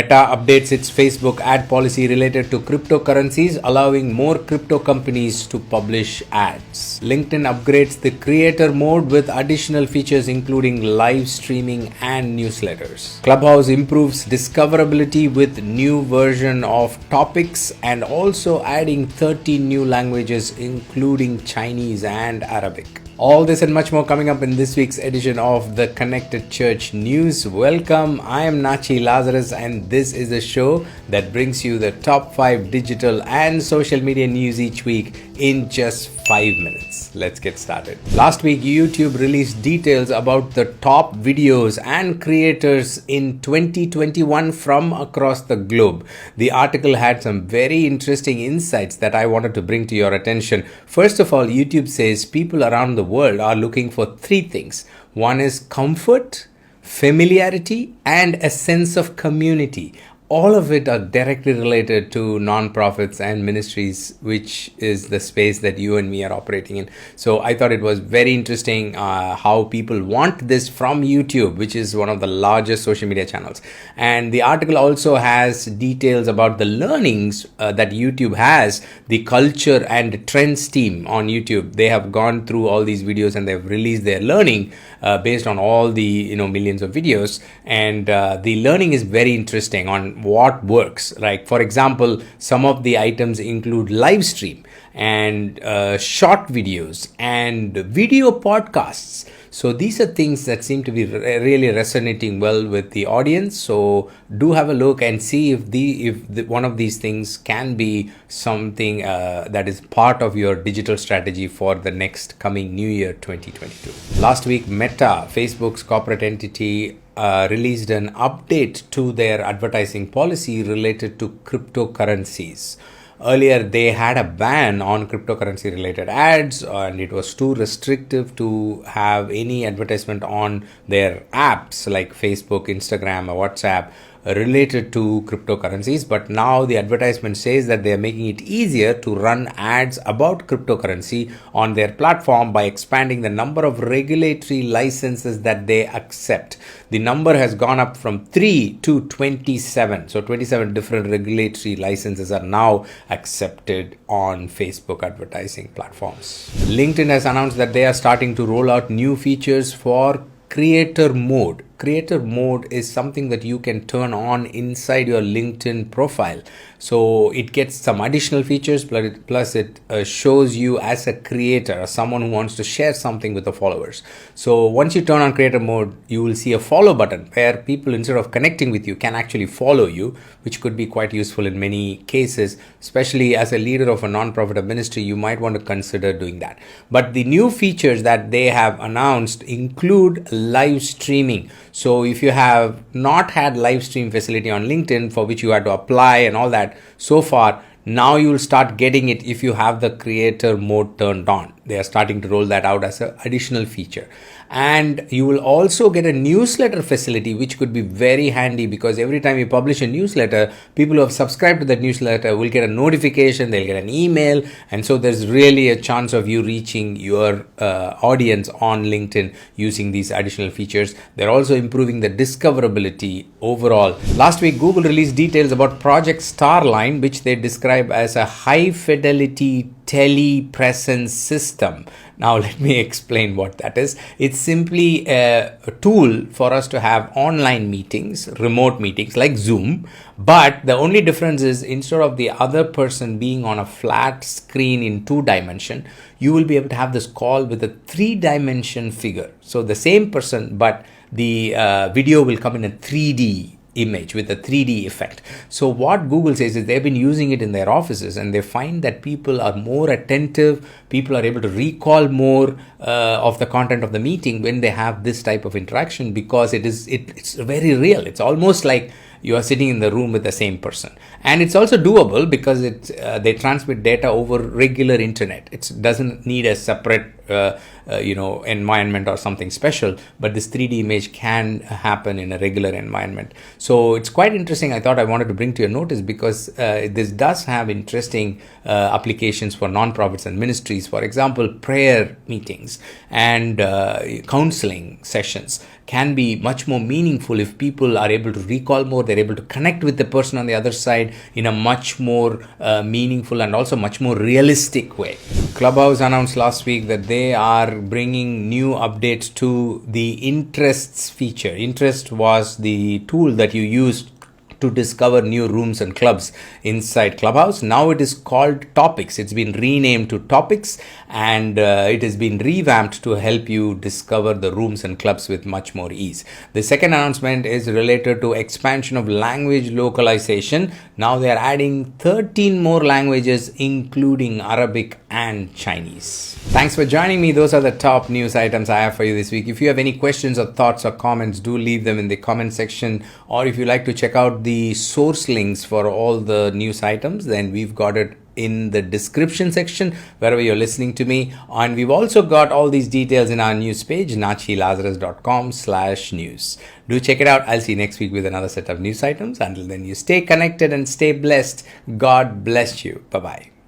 Meta updates its Facebook ad policy related to cryptocurrencies, allowing more crypto companies to publish ads. LinkedIn upgrades the creator mode with additional features including live streaming and newsletters. Clubhouse improves discoverability with new version of topics and also adding 30 new languages including Chinese and Arabic. All this and much more coming up in this week's edition of the Connected Church News. Welcome, I am Nachi Lazarus and this is a show that brings you the top 5 digital and social media news each week in just 5 minutes. Let's get started. Last week, YouTube released details about the top videos and creators in 2021 from across the globe. The article had some very interesting insights that I wanted to bring to your attention. First of all, YouTube says people around the world are looking for 3 things. One is comfort, familiarity, and a sense of community. All of it are directly related to nonprofits and ministries, which is the space that you and me are operating in. So I thought it was very interesting how people want this from YouTube, which is one of the largest social media channels. And the article also has details about the learnings that YouTube has, the culture and trends team on YouTube. They have gone through all these videos and they've released their learning based on all the millions of videos. And the learning is very interesting on what works. Like, for example, some of the items include live stream and short videos and video podcasts. So these are things that seem to be really resonating well with the audience. So do have a look and see if one of these things can be something that is part of your digital strategy for the next coming new year 2022. Last week, Meta, Facebook's corporate entity, released an update to their advertising policy related to cryptocurrencies. Earlier, they had a ban on cryptocurrency related ads, and it was too restrictive to have any advertisement on their apps like Facebook, Instagram, or WhatsApp related to cryptocurrencies. But now the advertisement says that they are making it easier to run ads about cryptocurrency on their platform by expanding the number of regulatory licenses that they accept. The number has gone up from 3 to 27. So 27 different regulatory licenses are now accepted on Facebook advertising platforms. LinkedIn has announced that they are starting to roll out new features for creator mode. Creator mode is something that you can turn on inside your LinkedIn profile. So it gets some additional features, plus it shows you as a creator, someone who wants to share something with the followers. So once you turn on creator mode, you will see a follow button where people, instead of connecting with you, can actually follow you, which could be quite useful in many cases, especially as a leader of a nonprofit or ministry. You might want to consider doing that. But the new features that they have announced include live streaming. So if you have not had live stream facility on LinkedIn, for which you had to apply and all that so far, now you will start getting it if you have the creator mode turned on. They are starting to roll that out as an additional feature. And you will also get a newsletter facility, which could be very handy because every time you publish a newsletter, people who have subscribed to that newsletter will get a notification, they'll get an email. And so there's really a chance of you reaching your audience on LinkedIn using these additional features. They're also improving the discoverability overall. Last week, Google released details about Project Starline, which they describe as a high fidelity telepresence system. Now let me explain what that is. It's simply a tool for us to have online meetings, remote meetings like Zoom, but the only difference is instead of the other person being on a flat screen in 2-dimension, you will be able to have this call with a 3-dimension figure. So the same person, but the video will come in a 3D image with a 3D effect. So what Google says is they've been using it in their offices and they find that people are more attentive, people are able to recall more of the content of the meeting when they have this type of interaction, because it's very real. It's almost like you are sitting in the room with the same person. And it's also doable because they transmit data over regular internet. It doesn't need a separate environment or something special, but this 3D image can happen in a regular environment. So it's quite interesting. I thought I wanted to bring to your notice because this does have interesting applications for nonprofits and ministries. For example, prayer meetings and counseling sessions can be much more meaningful if people are able to recall more, they're able to connect with the person on the other side in a much more meaningful and also much more realistic way. Clubhouse announced last week that they are bringing new updates to the interests feature. Interest was the tool that you used to discover new rooms and clubs inside Clubhouse. Now it is called Topics. It's been renamed to Topics, and it has been revamped to help you discover the rooms and clubs with much more ease. The second announcement is related to expansion of language localization. Now they are adding 13 more languages, including Arabic and Chinese. Thanks for joining me. Those are the top news items I have for you this week. If you have any questions or thoughts or comments, do leave them in the comment section. Or if you like to check out the source links for all the news items, then we've got it in the description section wherever you're listening to me. And we've also got all these details in our news page, nachilazarus.com/news. Do check it out. I'll see you next week with another set of news items. Until then, you stay connected and stay blessed. God bless you. Bye-bye.